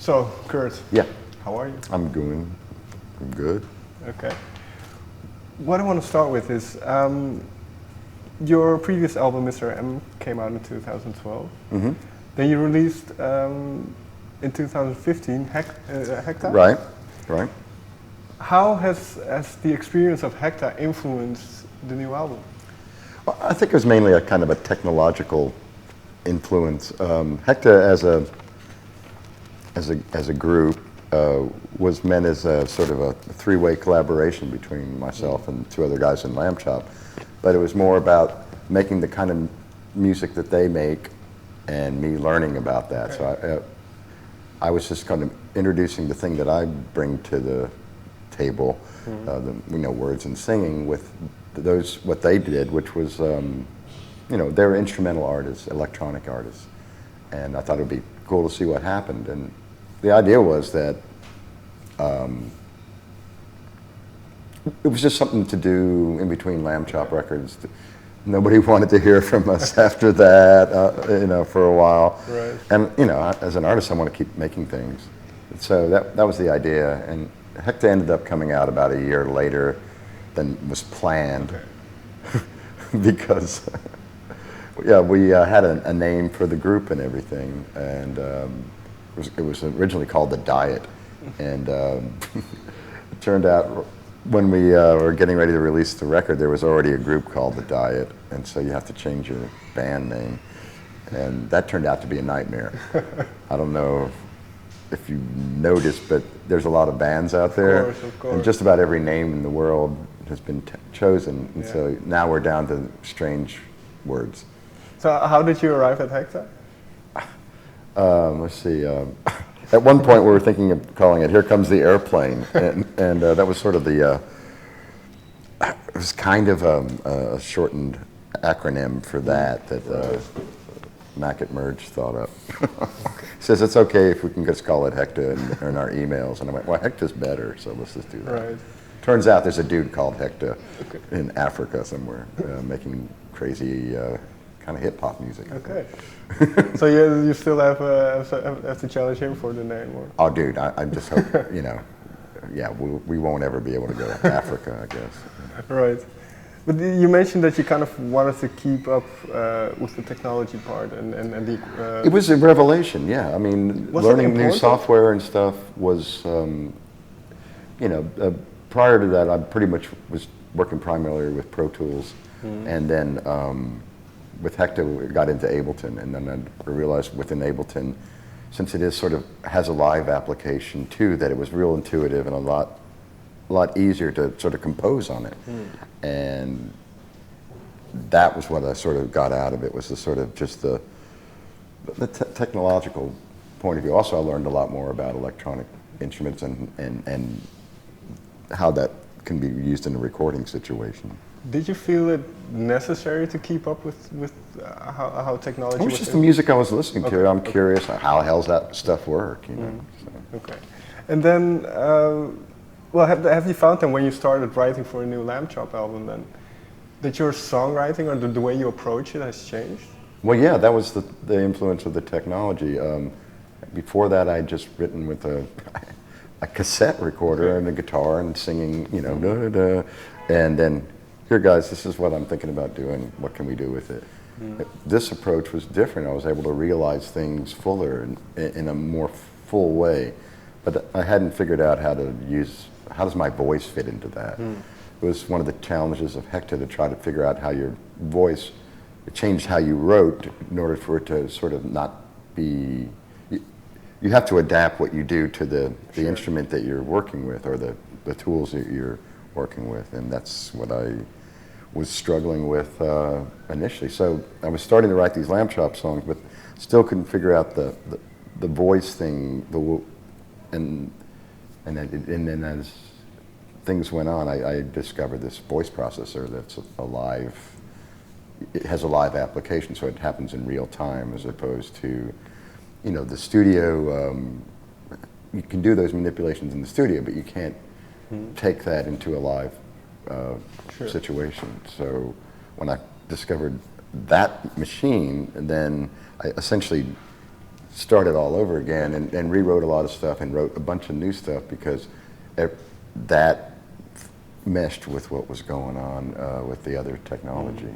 So, Kurt, Yeah, how are you? I'm good. Okay. What I want to start with is your previous album, Mr. M, came out in 2012. Mm-hmm. Then you released in 2015 HeCTA. Right. How has the experience of HeCTA influenced the new album? Well, I think it was mainly a kind of a technological influence. HeCTA as a group was meant as a sort of a three-way collaboration between myself and two other guys in Lambchop, but it was more about making the kind of music that they make and me learning about that. Okay. So I was just kind of introducing the thing that I bring to the table, words and singing with what they did, which was, they were instrumental artists, electronic artists, and I thought it would be cool to see what happened. And the idea was that it was just something to do in between Lambchop records. Nobody wanted to hear from us after that, for a while. Right. And as an artist, I want to keep making things. So that was the idea. And HeCTA ended up coming out about a year later than was planned, because we had a name for the group and everything, and it was originally called The Diet, and it turned out when we were getting ready to release the record, there was already a group called The Diet, and so you have to change your band name, and that turned out to be a nightmare. I don't know if you noticed, but there's a lot of bands out there, of course. And just about every name in the world has been chosen, and so now we're down to strange words. So how did you arrive at HeCTA? Let's see. At one point, we were thinking of calling it "Here Comes the Airplane," and that was sort of the. It was kind of a shortened acronym for that Mac at Merge thought up. He says it's okay if we can just call it HeCTA in our emails, and I went, well, HeCTA's better, so let's just do that. Right. Turns out there's a dude called HeCTA in Africa somewhere, making crazy kind of hip hop music. Okay. So you still have to challenge him for the name, or? Oh, dude, I just hope we won't ever be able to go to Africa, I guess. Right. But you mentioned that you kind of wanted to keep up with the technology part and the. It was a revelation, yeah. I mean, learning new software and stuff was, prior to that, I pretty much was working primarily with Pro Tools, and then with HeCTA, we got into Ableton, and then I realized within Ableton, since it is has a live application too, that it was real intuitive and a lot easier to sort of compose on it. And that was what I sort of got out of it, was the sort of just the technological point of view. Also, I learned a lot more about electronic instruments and how that can be used in a recording situation. Did you feel it necessary to keep up with how technology? It was just the music I was listening to. I'm curious, how the hell's that stuff work? So. Okay, and then, have you found then when you started writing for a new Lambchop album then, that your songwriting or the way you approach it has changed? Well, yeah, that was the influence of the technology. Before that, I'd just written with a cassette recorder and a guitar and singing, da, da, da, and then. Here, guys, this is what I'm thinking about doing. What can we do with it? This approach was different. I was able to realize things fuller in a more full way. But I hadn't figured out how does my voice fit into that? It was one of the challenges of HeCTA to try to figure out how your voice changed how you wrote in order for it to sort of not be. You have to adapt what you do to the instrument that you're working with, or the tools that you're working with, and that's what I was struggling with initially. So I was starting to write these Lambchop songs, but still couldn't figure out the voice thing. And then as things went on, I discovered this voice processor that's it has a live application, so it happens in real time, as opposed to, the studio. You can do those manipulations in the studio, but you can't take that into a live situation. So when I discovered that machine, then I essentially started all over again and rewrote a lot of stuff and wrote a bunch of new stuff because that meshed with what was going on with the other technology.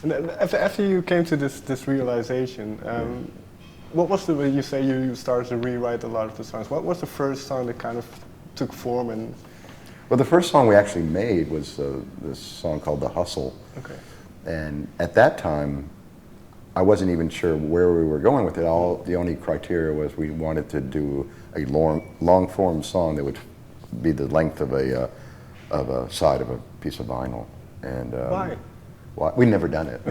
And then after you came to this realization, what was the way you say you started to rewrite a lot of the songs? What was the first song that kind of took form? And well, the first song we actually made was this song called "The Hustle." okay. And at that time, I wasn't even sure where we were going with it. The only criteria was we wanted to do a long form song that would be the length of a side of a piece of vinyl. And why? We'd never done it.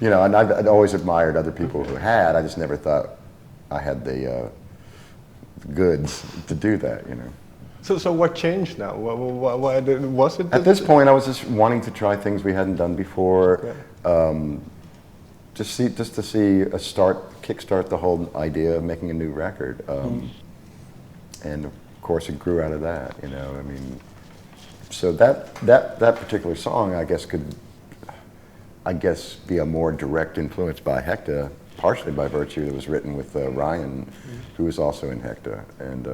You know, and I'd always admired other people who had. I just never thought I had the goods to do that. You know. So what changed now? Why was it? At this point, I was just wanting to try things we hadn't done before. Okay. Just to see kickstart the whole idea of making a new record, and of course it grew out of that. You know, I mean, so that particular song, I guess, could be a more direct influence by HeCTA, partially by virtue that it was written with Ryan, who was also in HeCTA, and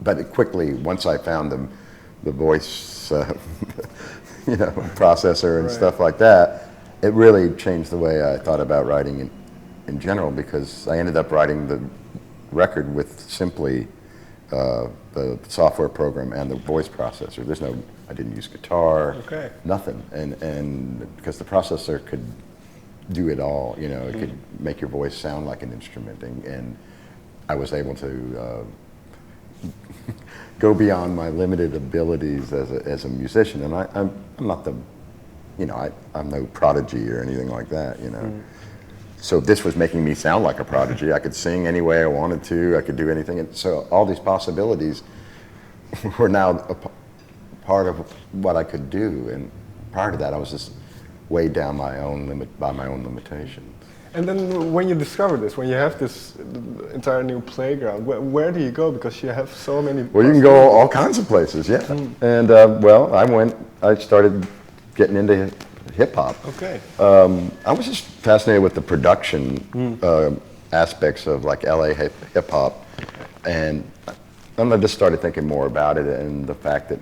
but it quickly, once I found the voice. You know, processor and stuff like that, it really changed the way I thought about writing in general, because I ended up writing the record with simply the software program and the voice processor. I didn't use guitar, nothing, and because the processor could do it all, you know, it could make your voice sound like an instrument, and I was able to go beyond my limited abilities as a musician, and I'm not I'm no prodigy or anything like that, you know. So this was making me sound like a prodigy. I could sing any way I wanted to. I could do anything, and so all these possibilities were now a part of what I could do. And prior to that, I was just weighed down by my own limitations. And then when you discover this, when you have this entire new playground, where do you go? Because you have so many... Well, you can go all kinds of places, yeah. And well, I started getting into hip hop. Okay. I was just fascinated with the production aspects of like LA hip hop. And I just started thinking more about it, and the fact that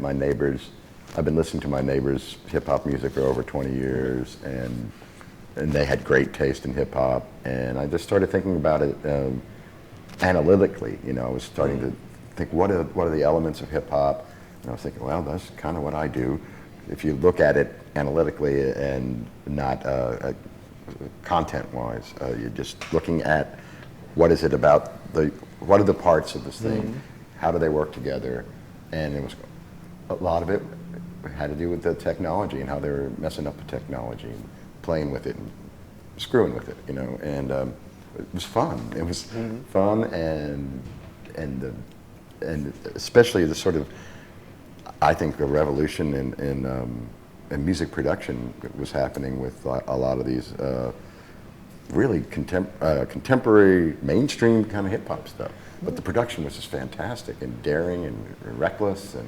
I've been listening to my neighbors' hip hop music for over 20 years, and they had great taste in hip hop, and I just started thinking about it analytically. You know, I was starting to think, what are the elements of hip hop? And I was thinking, well, that's kind of what I do. If you look at it analytically and not content-wise, you're just looking at what is it about what are the parts of this thing? How do they work together? And it was a lot of it had to do with the technology and how they were messing up the technology and playing with it and screwing with it, you know, and it was fun. It was fun, and especially the sort of, I think, a revolution in music production was happening with a lot of these really contemporary, mainstream kind of hip hop stuff. But the production was just fantastic and daring and reckless and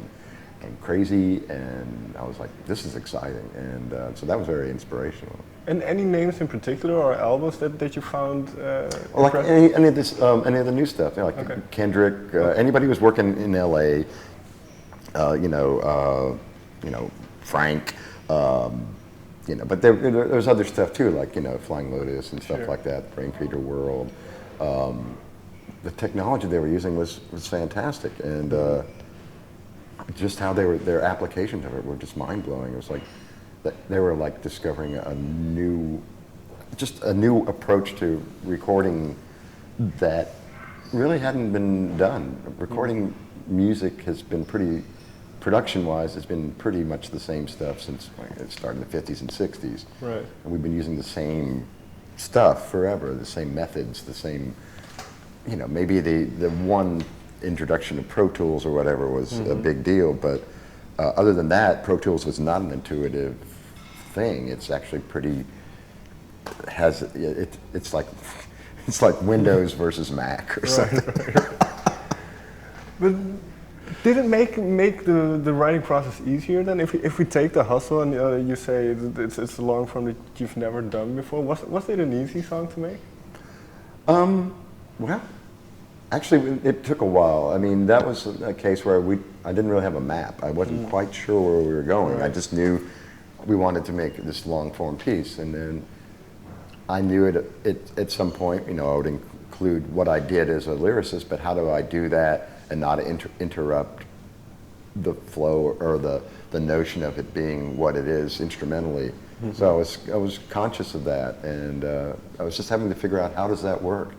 crazy, and I was like, this is exciting, and so that was very inspirational. And any names in particular or albums that you found? Well, like any of the new stuff, you know, like Kendrick, anybody who was working in LA, you know, Frank, you know, but there's other stuff too, like, you know, Flying Lotus and stuff like that, Brain Feeder World. The technology they were using was fantastic, and just how their applications of it were just mind blowing. It was like they were like discovering a new approach to recording that really hadn't been done. Recording music has been production-wise, has been pretty much the same stuff since it started in the 50s and 60s. Right. And we've been using the same stuff forever, the same methods, the same, you know, maybe the one introduction of Pro Tools or whatever was a big deal, but other than that, Pro Tools was not an intuitive thing. It's actually it's like Windows versus Mac or something. But Did it make the writing process easier then? If we take the hustle and you say it's a long form that you've never done before, was it an easy song to make? Well, actually, it took a while. I mean, that was a case where I didn't really have a map. I wasn't quite sure where we were going. Right. I just knew we wanted to make this long form piece, and then I knew it at some point. You know, I would include what I did as a lyricist, but how do I do that and not interrupt the flow or the notion of it being what it is instrumentally. So I was conscious of that, and I was just having to figure out how does that work.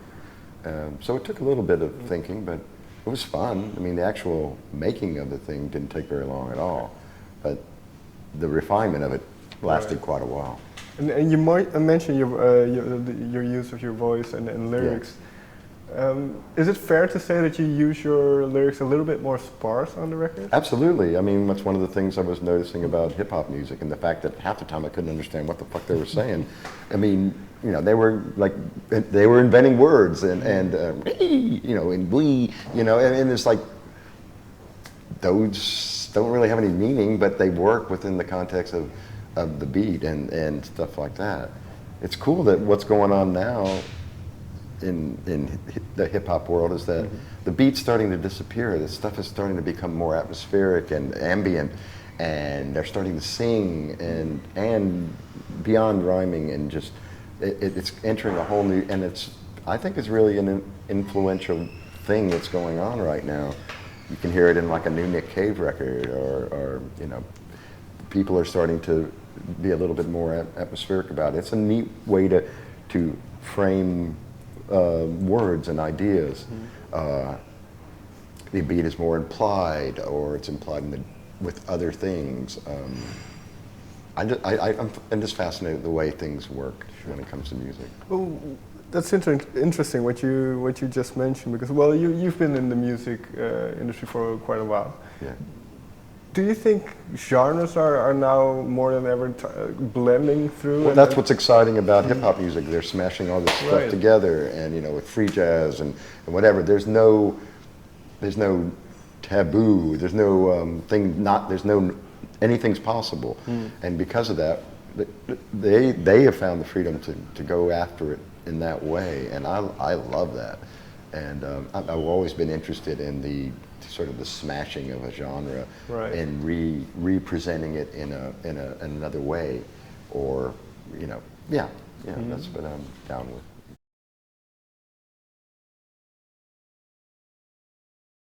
So it took a little bit of thinking, but it was fun. I mean, the actual making of the thing didn't take very long at all, but the refinement of it lasted quite a while. And you might mention your use of your voice and lyrics. Is it fair to say that you use your lyrics a little bit more sparse on the record? Absolutely. I mean, that's one of the things I was noticing about hip hop music, and the fact that half the time I couldn't understand what the fuck they were saying. I mean, you know, they were inventing words and you know, and blee, you know, and it's like those don't really have any meaning, but they work within the context of the beat and stuff like that. It's cool that what's going on now in the hip hop world is that the beat's starting to disappear. The stuff is starting to become more atmospheric and ambient, and they're starting to sing and beyond rhyming, and just it's entering a whole new, and I think it's really an influential thing that's going on right now. You can hear it in like a new Nick Cave record, or you know, people are starting to be a little bit more atmospheric about it. It's a neat way to frame words and ideas. The beat is more implied, or it's implied with other things. I'm just fascinated the way things work when it comes to music. Well, that's interesting what you just mentioned, because well, you've been in the music industry for quite a while. Yeah. Do you think genres are now more than ever blending through? Well, that's what's exciting about hip hop music. They're smashing all this stuff together, and you know, with free jazz and whatever. There's no taboo. There's no anything's possible. And because of that, they have found the freedom to go after it in that way, and I love that. And I've always been interested in the sort of the smashing of a genre and representing it in another way, or you know, that's what I'm down with.